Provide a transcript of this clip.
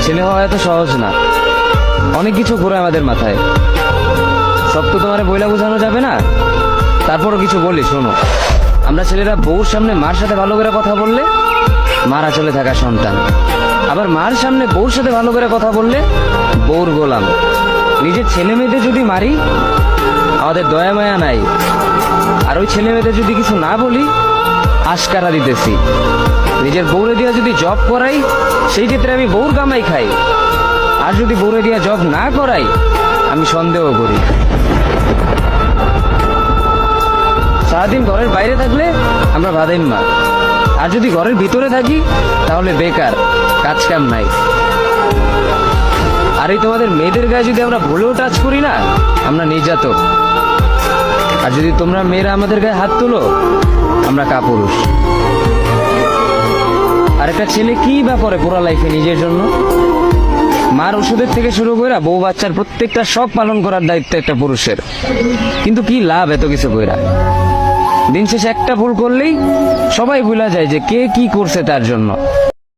ছেলে হওয়া এত সহজ না, অনেক কিছু ঘুরে আমাদের মাথায়। সব তো তোমার বইলা বোঝানো যাবে না, তারপরও কিছু বলি শোনো। আমরা ছেলেরা বউর সামনে মার সাথে ভালো করে কথা বললে মার আঁচলে থাকা সন্তান, আবার মার সামনে বউর সাথে ভালো করে কথা বললে বউর গোলাম। নিজের ছেলে মেয়েদের যদি মারি আমাদের দয়া মায়া নাই, আর ওই ছেলে মেয়েদের যদি কিছু না বলি আশকারা দিতেছি। নিজের বউরে দিয়া যদি জব করাই সেই ক্ষেত্রে আমি বউর কামাই খাই, আর যদি বউরে দিয়া জব না করাই আমি সন্দেহ করি। সারাদিন ঘরের বাইরে থাকলে আমরা বাদাইম্মা, আর যদি ঘরের ভিতরে থাকি তাহলে বেকার, কাজ কাম নাই। আর এই তোমাদের মেয়েদের গায়ে যদি আমরা ভুলেও টাচ করি না আমরা নির্যাতক, আর যদি তোমরা মেয়েরা আমাদের গায়ে হাত তুলো আমরা কাপুরুষ। আর একটা ছেলে কি বা করে পুরো লাইফে নিজের জন্য? মার ওষুধের থেকে শুরু করে বউ বাচ্চার প্রত্যেকটা সব পালন করার দায়িত্ব একটা পুরুষের। কিন্তু কি লাভ এত কিছু কইরা? দিন শেষে একটা ভুল করলেই সবাই ভুলা যায় যে কে কি করছে তার জন্য।